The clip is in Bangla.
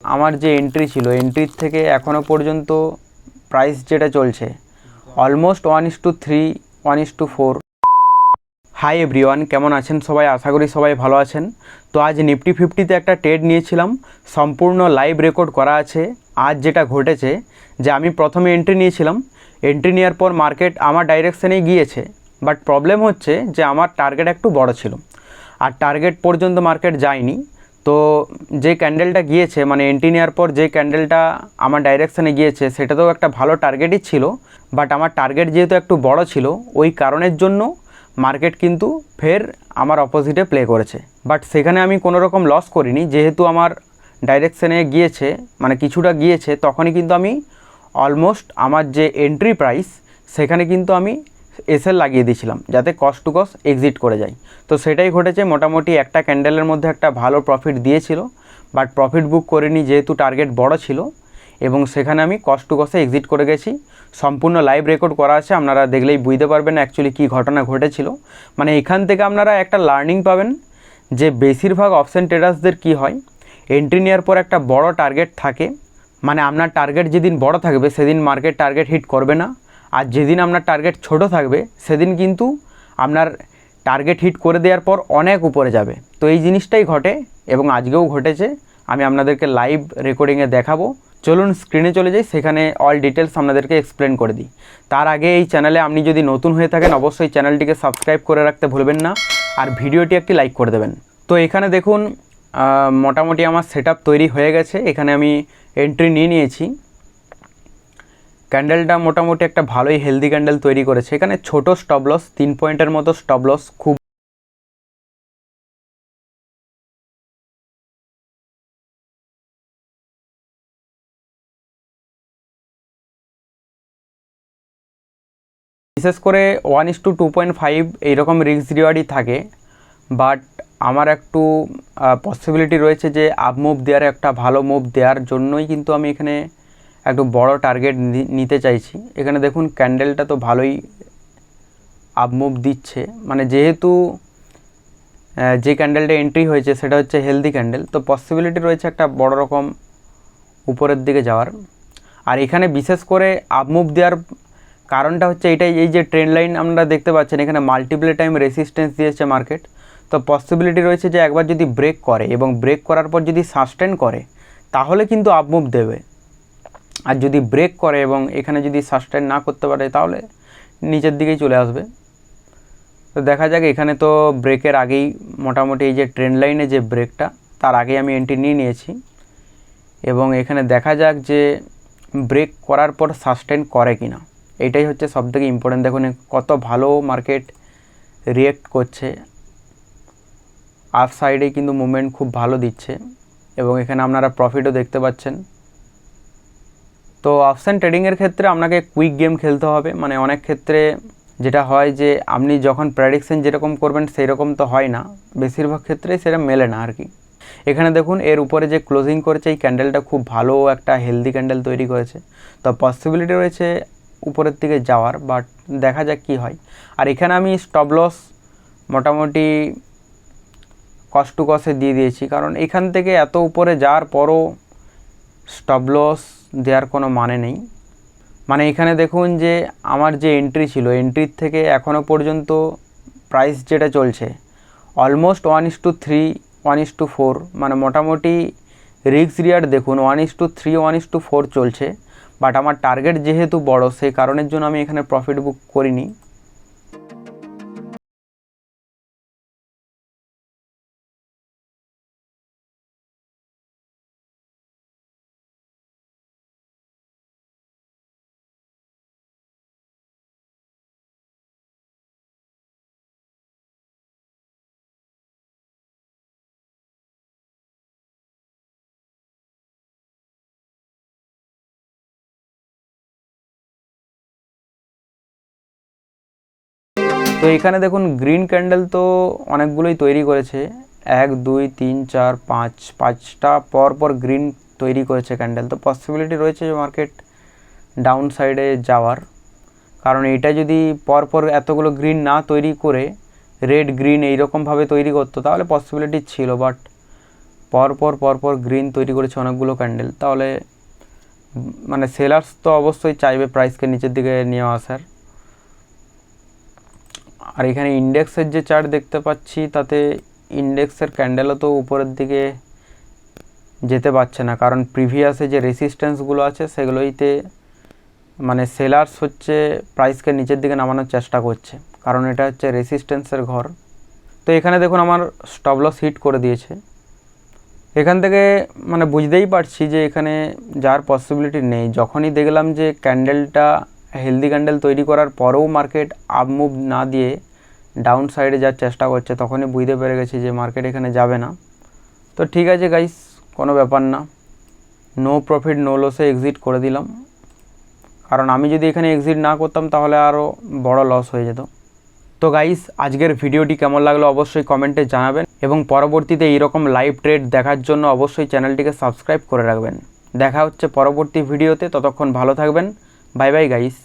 আমার যে এন্ট্রি ছিল এন্ট্রির থেকে এখনও পর্যন্ত প্রাইস যেটা চলছে অলমোস্ট 1:3 1:4। হাই এভরিওয়ান, কেমন আছেন সবাই? আশা করি সবাই ভালো আছেন। তো আজ নিফটি 50তে একটা ট্রেড নিয়েছিলাম, সম্পূর্ণ লাইভ রেকর্ড করা আছে। আজ যেটা ঘটেছে যে আমি প্রথমে এন্ট্রি নিয়েছিলাম, এন্ট্রি নেওয়ার পর মার্কেট আমার ডাইরেকশানেই গিয়েছে, বাট প্রবলেম হচ্ছে যে আমার টার্গেট একটু বড় ছিল আর টার্গেট পর্যন্ত মার্কেট যায়নি। তো যে ক্যান্ডেলটা গিয়েছে, মানে এন্ট্রি নেওয়ার পর যে ক্যান্ডেলটা আমার ডাইরেকশানে গিয়েছে সেটা তো একটা ভালো টার্গেটই ছিল, বাট আমার টার্গেট যেহেতু একটু বড় ছিল ওই কারণের জন্য মার্কেট কিন্তু ফের আমার অপোজিটে প্লে করেছে। বাট সেখানে আমি কোনো রকম লস করিনি, যেহেতু আমার ডাইরেকশানে গিয়েছে, মানে কিছুটা গিয়েছে, তখনই কিন্তু আমি অলমোস্ট আমার যে এন্ট্রি প্রাইস সেখানে কিন্তু আমি এসএল লাগিয়ে দিয়েছিলাম যাতে কস্ট টু কস্ট এক্সিট করে যায়। তো সেটাই ঘটেছে, মোটামুটি একটা ক্যান্ডেলের মধ্যে একটা ভালো প্রফিট দিয়েছিল, বাট প্রফিট বুক করিনি যেহেতু টার্গেট বড় ছিল, এবং সেখানে আমি কস্ট টু কস্টে এক্সিট করে গেছি। সম্পূর্ণ লাইভ রেকর্ড করা আছে, আপনারা দেখলেই বুঝতে পারবেন অ্যাকচুয়ালি কী ঘটনা ঘটেছিল। মানে এখান থেকে আপনারা একটা লার্নিং পাবেন যে বেশিরভাগ অপশন ট্রেডার্সদের কী হয়, এন্ট্রি নেওয়ার পর একটা বড় টার্গেট থাকে, মানে আপনার টার্গেট যেদিন বড় থাকবে সেদিন মার্কেট টার্গেট হিট করবে না, আর যেদিন আপনার টার্গেট ছোট থাকবে সেদিন কিন্তু আপনার টার্গেট হিট করে দেওয়ার পর অনেক উপরে যাবে। তো এই জিনিসটাই ঘটে এবং আজকেও ঘটেছে। আমি আপনাদেরকে লাইভ রেকর্ডিংয়ে দেখাবো। চলুন স্ক্রিনে চলে যাই, সেখানে অল ডিটেলস আপনাদেরকে এক্সপ্লেন করে দিই। তার আগে এই চ্যানেলে আপনি যদি নতুন হয়ে থাকেন অবশ্যই চ্যানেলটিকে সাবস্ক্রাইব করে রাখতে ভুলবেন না, আর ভিডিওটি একটি লাইক করে দেবেন। তো এখানে দেখুন মোটামুটি আমার সেটআপ তৈরি হয়ে গেছে। এখানে আমি এন্ট্রি নিয়ে নিয়েছি। ক্যান্ডেলটা মোটামুটি একটা ভালোই হেলদি ক্যান্ডেল তৈরি করেছে। এখানে ছোট স্টপ লস, 3 পয়েন্টের মতো স্টপ লস, খুব বিশেষ করে 1:2.5 এইরকম রিস্ক রিওয়ার্ডই থাকে, বাট আমার একটু পসিবিলিটি রয়েছে যে আপ মুভ দেওয়ার, একটা ভালো মুভ দেওয়ার জন্যই কিন্তু আমি এখানে একটু বড় টার্গেট নিতে চাইছি। এখানে দেখুন ক্যান্ডেলটা তো ভালোই আপ মুভ দিচ্ছে, মানে যেহেতু যে ক্যান্ডেলটা এন্ট্রি হয়েছে সেটা হচ্ছে হেলদি ক্যান্ডেল, তো পসিবিলিটি রয়েছে একটা বড় রকম উপরের দিকে যাওয়ার। আর এখানে বিশেষ করে আপ মুভ দেওয়ার কারণটা হচ্ছে এটাই, এই যে ট্রেন্ড লাইন আপনারা দেখতে পাচ্ছেন এখানে মাল্টিপল টাইম রেসিস্ট্যান্স দিয়েছে মার্কেট। তো পসিবিলিটি রয়েছে যে একবার যদি ব্রেক করে এবং ব্রেক করার পর যদি সাস্টেন করে তাহলে কিন্তু আপ মুভ দেবে, আর যদি ব্রেক করে এবং এখানে যদি সাস্টেন না করতে পারে তাহলে নিচের দিকেই চলে আসবে। তো দেখা যাক, এখানে তো ব্রেকের আগেই মোটামুটি এই যে ট্রেন্ড লাইনে যে ব্রেকটা তার আগেই আমি এন্ট্রি নিয়ে নিয়েছি, এবং এখানে দেখা যাক যে ব্রেক করার পর সাস্টেন করে কিনা, এইটাই হচ্ছে সবথেকে ইম্পর্টেন্ট। দেখুন কত ভালো মার্কেট রিয়েক্ট করছে, আপ সাইডে কিন্তু মুভমেন্ট খুব ভালো দিচ্ছে, এবং এখানে আপনারা প্রফিটও দেখতে পাচ্ছেন। তো অপশান ট্রেডিংয়ের ক্ষেত্রে আপনাকে কুইক গেম খেলতে হবে, মানে অনেক ক্ষেত্রে যেটা হয় যে আপনি যখন প্রেডিকশন যেরকম করবেন সেই রকম তো হয় না, বেশিরভাগ ক্ষেত্রেই সেটা মেলে না আর কি। এখানে দেখুন এর উপরে যে ক্লোজিং করেছে এই ক্যান্ডেলটা খুব ভালো একটা হেলদি ক্যান্ডেল তৈরি করেছে, তো পসিবিলিটি রয়েছে উপরের দিকে যাওয়ার, বাট দেখা যাক কী হয়। আর এখানে আমি স্টপ লস মোটামুটি কস্ট টু কস্টে দিয়ে দিয়েছি, কারণ এখান থেকে এত উপরে যাওয়ার পরও স্টপ লস দেওয়ার কোনো মানে নেই। মানে এখানে দেখুন যে আমার যে এন্ট্রি ছিল এন্ট্রির থেকে এখনও পর্যন্ত প্রাইস যেটা চলছে অলমোস্ট 1:3 1:4, মানে মোটামুটি রিস্ক রিওয়ার্ড দেখুন 1:3 1:4 চলছে, বাট আমার টার্গেট যেহেতু বড় সেই কারণের জন্য আমি এখানে প্রফিট বুক করিনি। তো এখানে দেখুন গ্রিন ক্যান্ডেল তো অনেকগুলোই তৈরি করেছে, 1 2 3 4 5, 5টা পর গ্রিন তৈরি করেছে ক্যান্ডেল। তো পসিবিলিটি রয়েছে যে মার্কেট ডাউন সাইডে যাওয়ার, কারণ এটা যদি পরপর এতগুলো গ্রিন না তৈরি করে রেড গ্রিন এইরকমভাবে তৈরি করতো তাহলে পসিবিলিটি ছিল, বাট পরপর গ্রিন তৈরি করেছে অনেকগুলো ক্যান্ডেল, তাহলে মানে সেলার্স তো অবশ্যই চাইবে প্রাইসকে নিচের দিকে নিয়ে আসার। আর এখানে ইন্ডেক্সের যে চার্ট দেখতে পাচ্ছি তাতে ইন্ডেক্সের ক্যান্ডেলও তো উপরের দিকে যেতে পারছে না, কারণ প্রিভিয়াসে যে রেসিস্ট্যান্সগুলো আছে সেগুলোইতে মানে সেলার্স হচ্ছে প্রাইসকে নিচের দিকে নামানোর চেষ্টা করছে, কারণ এটা হচ্ছে রেসিস্ট্যান্সের ঘর। তো এখানে দেখুন আমার স্টপ লস হিট করে দিয়েছে। এখান থেকে মানে বুঝতেই পারছি যে এখানে যার পসিবিলিটি নেই। যখনই দেখলাম যে ক্যান্ডেলটা হেলদি ক্যান্ডেল তৈরি করার পরেও মার্কেট আপ মুভ না দিয়ে ডাউন সাইডে যাওয়ার চেষ্টা করছে, তখনই বুঝতে পেরে গেছি যে মার্কেট এখানে যাবে না। তো ঠিক আছে গাইস, কোনো ব্যাপার না, নো প্রফিট নো লসে এক্সিট করে দিলাম, কারণ আমি যদি এখানে এক্সিট না করতাম তাহলে আরও বড় লস হয়ে যেত। তো গাইস, আজকের ভিডিওটি কেমন লাগলো অবশ্যই কমেন্টে জানাবেন, এবং পরবর্তীতে এইরকম লাইভ ট্রেড দেখার জন্য অবশ্যই চ্যানেলটিকে সাবস্ক্রাইব করে রাখবেন। দেখা হচ্ছে পরবর্তী ভিডিওতে, ততক্ষণ ভালো থাকবেন। Bye bye guys.